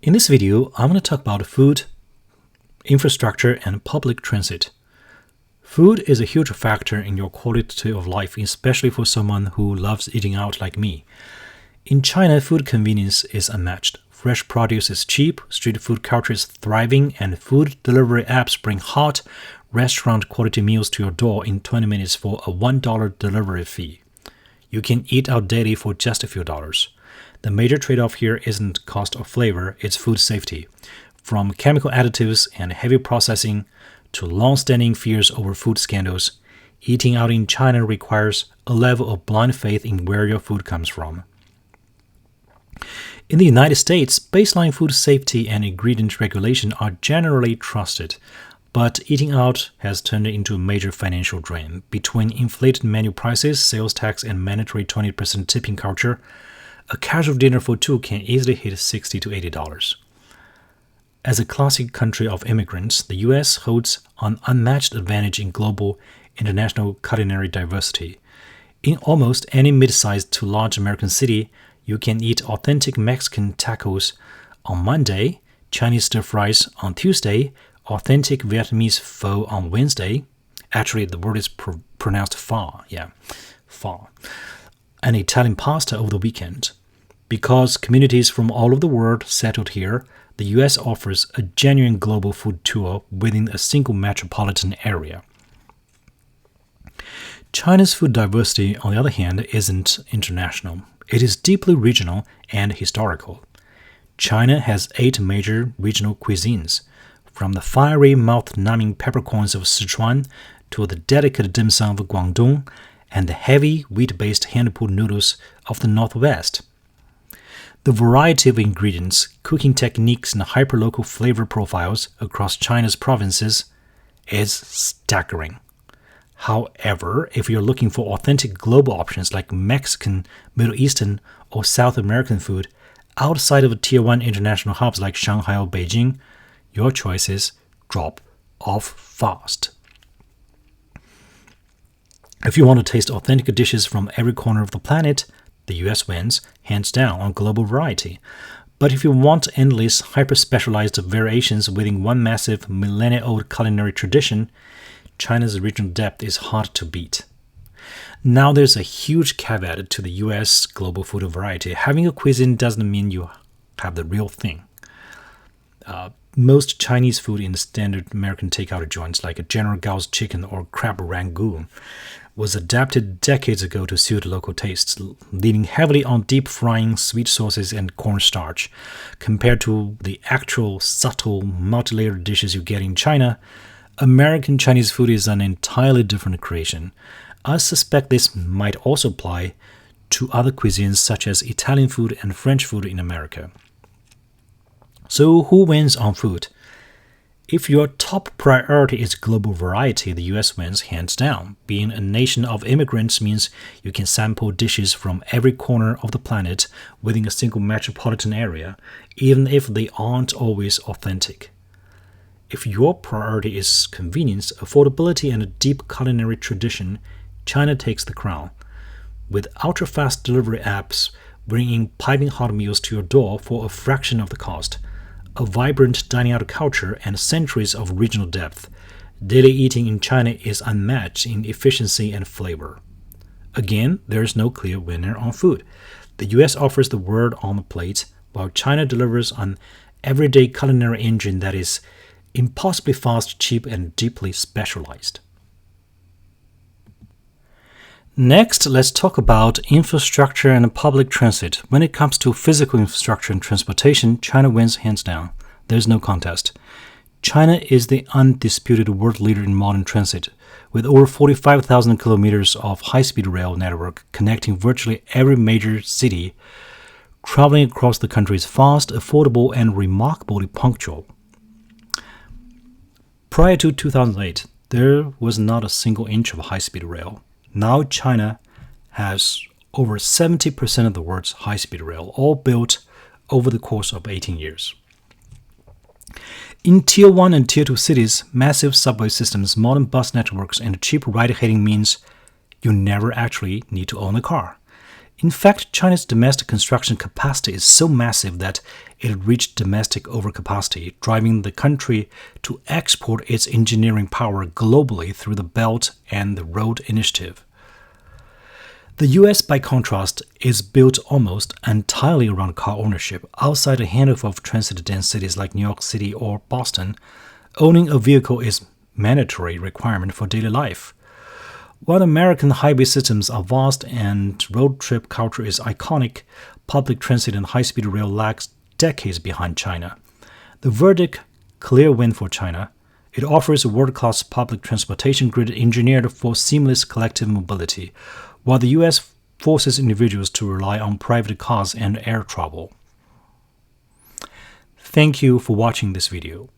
In this video, I'm going to talk about food, infrastructure, and public transit. Food is a huge factor in your quality of life, especially for someone who loves eating out like me. In China, food convenience is unmatched. Fresh produce is cheap, street food culture is thriving, and food delivery apps bring hot, restaurant-quality meals to your door in 20 minutes for a $1 delivery fee. You can eat out daily for just a few dollars. The major trade-off here isn't cost or flavor, it's food safety. From chemical additives and heavy processing to long-standing fears over food scandals, eating out in China requires a level of blind faith in where your food comes from. In the United States, baseline food safety and ingredient regulation are generally trusted, but eating out has turned into a major financial drain. Between inflated menu prices, sales tax, and mandatory 20% tipping culture, a casual dinner for two can easily hit $60 to $80. As a classic country of immigrants, the U.S. holds an unmatched advantage in global international culinary diversity. In almost any mid-sized to large American city, you can eat authentic Mexican tacos on Monday, Chinese stir-fries on Tuesday, authentic Vietnamese pho on Wednesday. Actually, the word is pronounced pho, pho. And Italian pasta over the weekend. Because communities from all over the world settled here, the U.S. offers a genuine global food tour within a single metropolitan area. China's food diversity, on the other hand, isn't international. It is deeply regional and historical. China has 8 major regional cuisines, from the fiery, mouth-numbing peppercorns of Sichuan to the delicate dim sum of Guangdong and the heavy, wheat-based hand-pulled noodles of the Northwest. The variety of ingredients, cooking techniques, and hyperlocal flavor profiles across China's provinces is staggering. However, if you're looking for authentic global options like Mexican, Middle Eastern, or South American food outside of Tier 1 international hubs like Shanghai or Beijing, your choices drop off fast. If you want to taste authentic dishes from every corner of the planet, the US wins, hands down, on global variety. But if you want endless, hyper-specialized variations within one massive, millennia-old culinary tradition, China's regional depth is hard to beat. Now there's a huge caveat to the US global food variety. Having a cuisine doesn't mean you have the real thing. Most Chinese food in the standard American takeout joints like a General Gao's chicken or crab rangoon was adapted decades ago to suit local tastes, leaning heavily on deep frying, sweet sauces, and cornstarch. Compared to the actual subtle, multi-layered dishes you get in China, American Chinese food is an entirely different creation. I suspect this might also apply to other cuisines such as Italian food and French food in America. So who wins on food? If your top priority is global variety, the US wins hands down. Being a nation of immigrants means you can sample dishes from every corner of the planet within a single metropolitan area, even if they aren't always authentic. If your priority is convenience, affordability, and a deep culinary tradition, China takes the crown. With ultra-fast delivery apps bringing piping hot meals to your door for a fraction of the cost, a vibrant dining out culture, and centuries of regional depth, daily eating in China is unmatched in efficiency and flavor. Again, there is no clear winner on food. The US offers the world on the plate, while China delivers an everyday culinary engine that is impossibly fast, cheap, and deeply specialized. Next, let's talk about infrastructure and public transit. When it comes to physical infrastructure and transportation, China wins hands down. There's no contest. China is the undisputed world leader in modern transit, with over 45,000 kilometers of high-speed rail network connecting virtually every major city. Traveling across the country is fast, affordable, and remarkably punctual. Prior to 2008, there was not a single inch of high-speed rail. Now China has over 70% of the world's high-speed rail, all built over the course of 18 years. In Tier 1 and Tier 2 cities, massive subway systems, modern bus networks, and cheap ride-hailing means you never actually need to own a car. In fact, China's domestic construction capacity is so massive that it reached domestic overcapacity, driving the country to export its engineering power globally through the Belt and the Road Initiative. The US, by contrast, is built almost entirely around car ownership. Outside a handful of transit-dense cities like New York City or Boston, owning a vehicle is a mandatory requirement for daily life. While American highway systems are vast and road trip culture is iconic, public transit and high-speed rail lags decades behind China. The verdict, clear win for China. It offers a world-class public transportation grid engineered for seamless collective mobility, while the US forces individuals to rely on private cars and air travel. Thank you for watching this video.